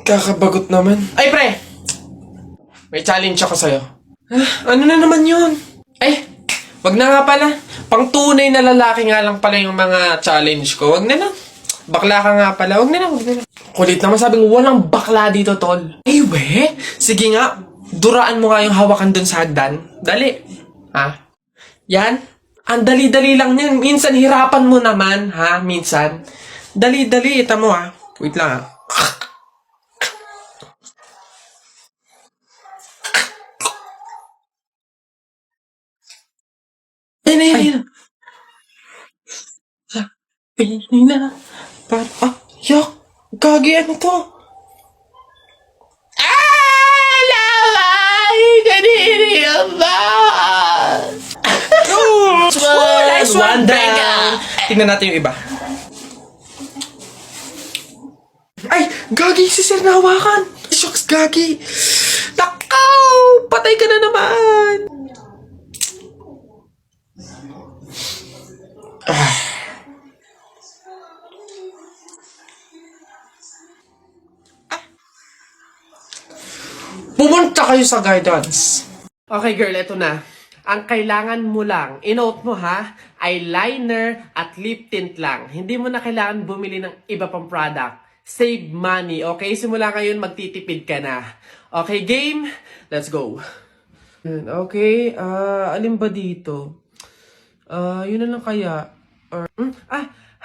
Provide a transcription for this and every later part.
Kakabagot naman. Ay, pre! May challenge ako sa'yo. Ano na naman yun? Ay, wag na nga pala. Pang tunay na lalaki nga lang pala yung mga challenge ko. Wag na lang. Bakla ka nga pala. Wag na lang, wag na lang. Kulit naman sabing walang bakla dito, tol. Ay, we? Sige nga. Duraan mo nga yung hawakan dun sa hagdan. Dali. Ha? Yan. Ang dali-dali lang yan. Minsan hirapan mo naman, ha? Minsan. Dali-dali. Ita mo, ha? Wait lang, ha? Ayun na, ayun. Ayun na. Yak. Gagi, ano to? Nice one down. Tingnan natin yung iba. Ay, Gagi, si Sir nahawakan. Shucks, Gagi. Takaw! Patay ka na naman. Pumunta kayo sa guidance. Okay, girl, eto na. Ang kailangan mo lang, inote mo ha, eyeliner at lip tint lang. Hindi mo na kailangan bumili ng iba pang product. Save money, okay? Simula ngayon, magtitipid ka na. Okay, game? Let's go. Okay, alin ba dito? Yun na lang kaya.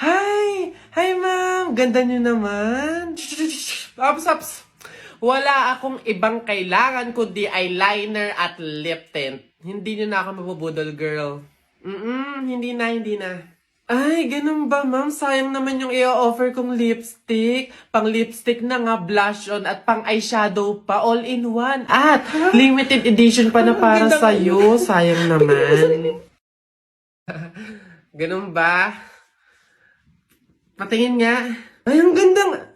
Hi! Hi, ma'am! Ganda nyo naman. Ups. Wala akong ibang kailangan kundi eyeliner at lip tint. Hindi nyo na ako mabubudol, girl. Hindi na. Ay, ganun ba, ma'am? Sayang naman yung i-offer kong lipstick. Pang lipstick na nga, blush on, at pang eyeshadow pa, all in one. At limited edition pa na para sa'yo. Sayang naman. Ganun ba? Patingin nga. Ay, ang ganda.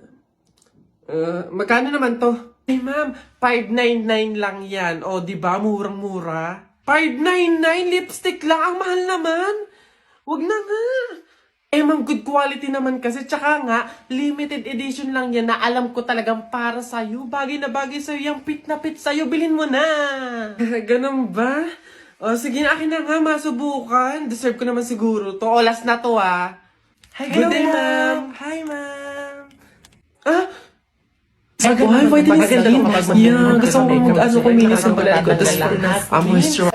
Magkano naman to? Ay, ma'am, 599 lang yan. O, di ba? Murang-mura. 599 lipstick lang. Ang mahal naman. Wag na nga. Ma'am, good quality naman kasi. Tsaka nga, limited edition lang yan na alam ko talagang para sa'yo. Bagay na bagay sa'yo. Yung pit na pit sa'yo. Bilhin mo na. Ganun ba? O, sige na, akin na nga. Masubukan. Deserve ko naman siguro to. O, last na to, ah. Hi, good day, ma'am. Hi, ma'am. Hi, vitamin C. Yeah, gusto ko kuminis ang balat ko. Tapos, moisture.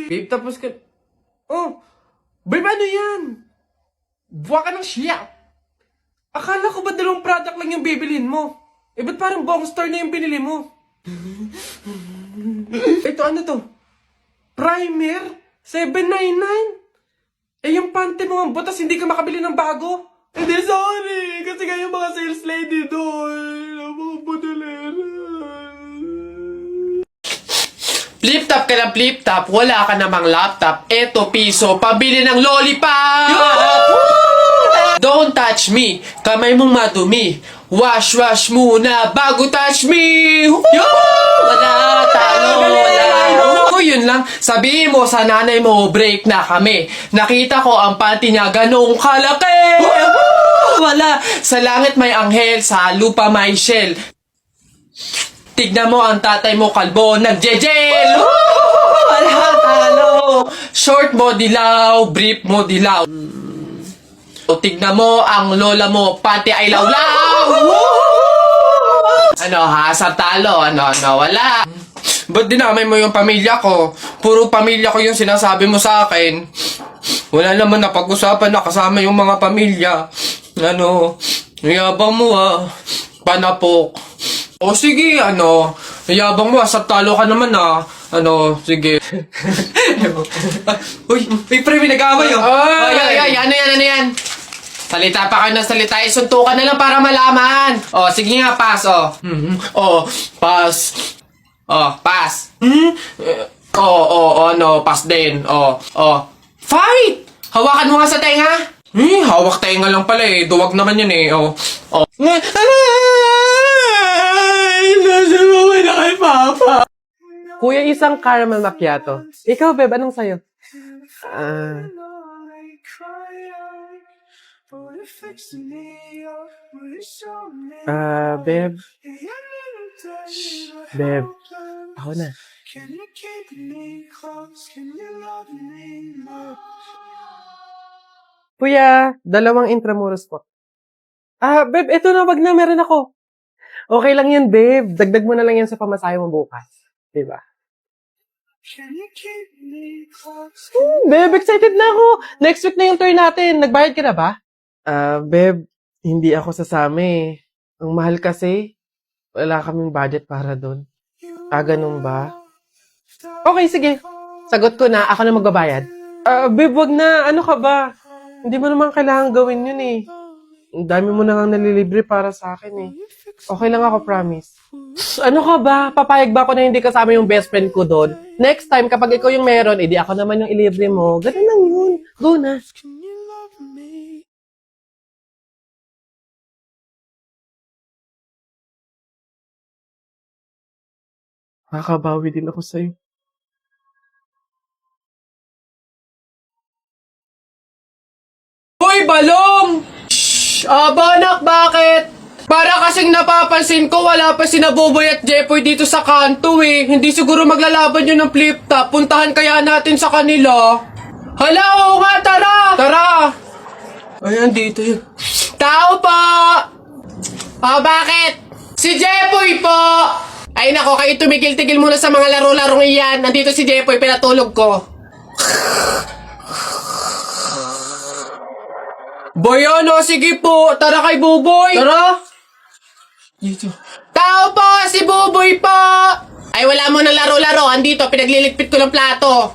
Babe, tapos ka... Oh! Babe, ano yan? Buwa ka ng siya! Akala ko ba dalawang product lang yung bibilin mo? Ba't parang buong store na yung binili mo? Ito, ano to? Primer? $7.99? Yung pante mo ang butas, hindi ka makabili ng bago? Hindi, sorry! Kasi nga yung mga sales lady doon, mga budalera. Flip-top ka ng flip-top, wala ka namang laptop. Eto, piso, pabili ng lollipop! Don't touch me, kamay mong madumi. Wash muna bago touch me! Wala, talo, wala. Yun lang, sabihin mo sa nanay mo, break na kami. Nakita ko ang panty niya ganong kalaki! Wala, sa langit may anghel, sa lupa may shell. Tignan mo ang tatay mo kalbo, nagje-gel! Wala, talo! Short mo dilaw, brief mo dilaw. O tignan mo ang lola mo, panty ay lawlaw! Ano ha, sa talo, ano, wala. Ba't dinamay mo yung pamilya ko? Puro pamilya ko yung sinasabi mo sa akin. Wala naman na pag-usapan na kasama yung mga pamilya. Ano, yabang mo ah. Panapok. O sige, ano, yabang mo, sa talo ka naman ah. Ano, sige. Uy, pre, may nag-away oh. Ay, ano yan? Salita pa kayo ng salita, isuntukan na lang para malaman. O, sige nga, pass, o. Pass. Pass. No, pass din. Fight! Hawakan mo nga sa tenga. Hawak tenga lang pala eh. Duwag naman yun eh. Nasa mo na kay Papa. Kuya, isang caramel macchiato. Ikaw, Beb, anong sayo? Beb. Beb. Ako na. Kuya, 2 Intramuros po. Beb, eto na, wag na, meron ako. Okay lang yan, babe. Dagdag mo na lang yan sa pamasahe mo bukas. Diba? Babe, excited na ako. Next week na yung tour natin. Nagbayad ka na ba? Babe, hindi ako sasama eh. Ang mahal kasi. Wala kaming budget para doon. Ganun ba? Okay, sige. Sagot ko na. Ako na magbabayad. Babe, wag na. Ano ka ba? Hindi mo naman kailangan gawin yun eh. Ang dami mo na nga nalilibre para sa akin eh. Okay lang ako, promise. Ano ka ba? Papayag ba ako na hindi kasama yung best friend ko doon? Next time, kapag ikaw yung meron, edi ako naman yung ilibre mo. Ganun lang yun. Go na. Nakakabawi din ako sa'yo. Hoy, balong! Shhh! Anak, bakit? Para kasing napapansin ko, wala pa sina Boboy at Jepoy dito sa kanto eh. Hindi siguro maglalaban yun ng flip top. Puntahan kaya natin sa kanila. Hala, oo nga, tara! Tara! Ayan, dito yun. Tao po! Bakit? Si Jepoy po! Ay nako, kayo tumigil-tigil muna sa mga laro-larong iyan. Nandito si Jepoy, pinatulog ko. Boyano, sige po. Tara kay Buboy. Tara. Dito. Tao po, si Buboy po. Ay, wala mo na laro-laro. Andito, pinagliligpit ko ng plato.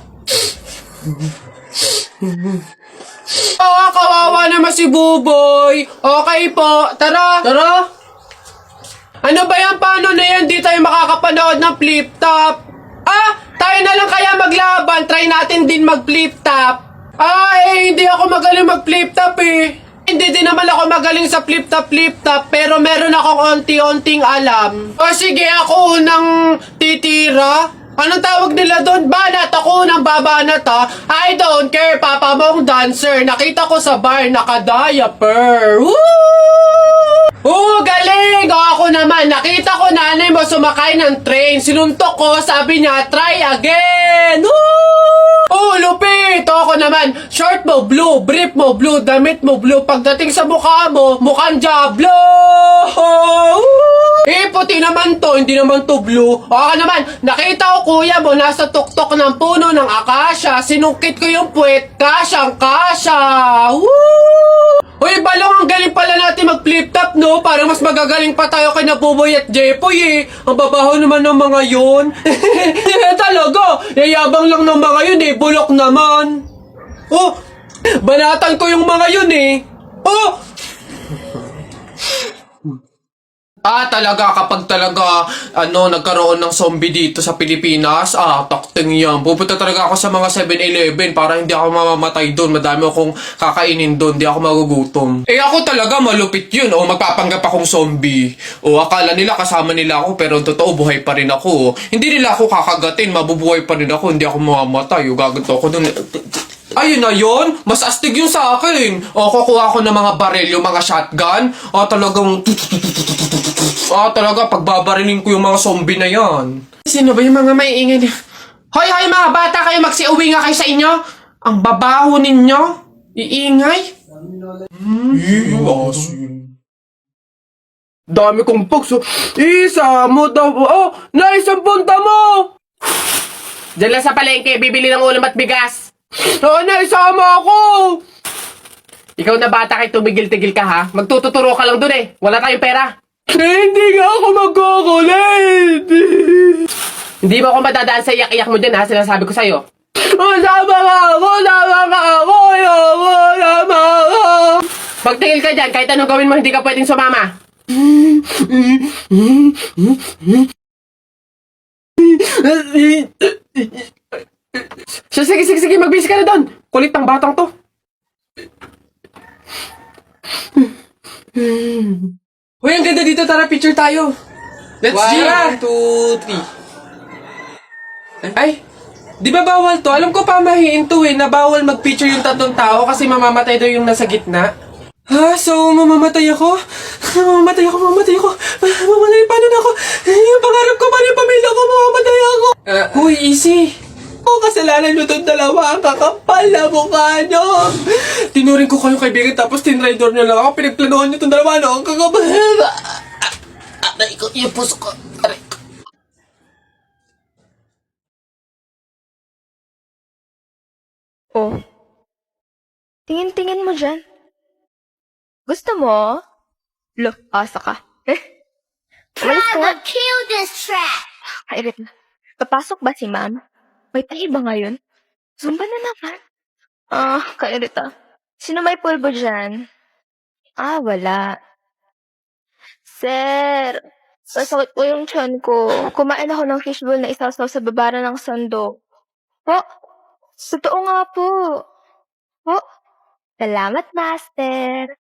Kawawa naman si Buboy. Okay po. Tara. Tara. Ano ba yan? Paano na yan? Di tayo makakapanood ng flip top. Tayo na lang kaya maglaban. Try natin din mag-flip top. Hindi ako magaling mag-flip top eh. Hindi din naman ako magaling sa flip top, pero meron akong onti-onting alam. Sige, ako unang titira. Anong tawag nila doon? Banat! Ako unang babanat ha. I don't care, papa mong dancer. Nakita ko sa bar, naka-diaper. Woo! Galing! Ako naman, nakita ko nanay mo sumakay ng train. Sinuntok ko, sabi niya, try again! Woo! Lupit! Ako naman, short mo blue, brief mo blue, damit mo blue. Pagdating sa mukha mo, mukhang Diablo! Puti naman to, hindi naman to blue. Ako naman, nakita ko kuya mo nasa tuktok ng puno ng akasya. Sinungkit ko yung puwet, kasyang-kasya! Woo! Uy, balong, ang galing pala natin mag-flip top, no? Parang mas magagaling pa tayo kay Nabuboy at Jepoy, eh. Ang babaho naman ng mga yun. Talaga, yayabang lang ng mga yun, eh. Bulok naman. Banatan ko yung mga yun, eh. Talaga, kapag talaga, nagkaroon ng zombie dito sa Pilipinas, takting yan. Pupunta talaga ako sa mga 7-Eleven para hindi ako mamamatay doon. Madami akong kakainin doon, hindi ako magugutom. Ako talaga, malupit yun. Magpapanggap akong zombie. Akala nila kasama nila ako, pero totoo, buhay pa rin ako. Hindi nila ako kakagatin, mabubuhay pa rin ako, hindi ako mamamatay. Gaganto ako doon. Ayun na yun, mas astig yun sa akin. Kukuha ko ng mga baril, yung mga shotgun. Talaga, pagbabarilin ko yung mga zombie na yan. Sino ba yung mga maiingay niya? Hoy, mga bata, kayo magsiuwi nga kayo sa inyo. Ang babaho ninyo. Iingay. Dami kong pokso. Isa mo daw. Naisang punta mo. Diyan lang sa palengke, bibili ng ulam at bigas. Naisama ako. Ikaw na bata, kayo tumigil-tigil ka ha. Magtututuro ka lang dun eh. Wala tayong pera. Hindi nga ako magkukulit. Hindi mo ako madadaan sa iyak-iyak mo dyan ha, sinasabi ko sa'yo. Sama ka ako! Pagtingil ka dyan, kahit anong gawin mo, hindi ka pwedeng sumama. Sige, magbisi ka na doon. Kulit ng batang to. Uy, ang ganda dito. Tara, picture tayo. Let's go. 1, 2, 3. Ay, di ba bawal to? Alam ko pamahiin to na bawal mag-picture yung tatlong tao kasi mamamatay daw yung nasa gitna. So, mamamatay ako? Mamamatay ako. Paano na ako? Yung pangarap ko, paano yung pamilya ko, mamamatay ako. Huy, easy. Kasalanan nyo itong dalawa, ang kakapal na mukha nyo. Tinuring ko kayong kaibigan, tapos tinraidor nyo lang ako, pinagplanohan nyo itong dalawa, no? Ang kakapal. Aray ko, yung puso ko. Aray ko. Oh, tingin-tingin mo dyan. Gusto mo? Lo, asa ka. Umalis ka nga. Kill this trap! Kairit na. Papasok ba si ma'am? May tahi ba ngayon? Zumba na naman. Kairit ah. Sino may pulbo dyan? Wala. Sir, masakit po yung tiyan ko. Kumain ako ng fishbowl na isasaw sa babara ng sandok. Oh, totoo nga po. Oh, salamat, Master.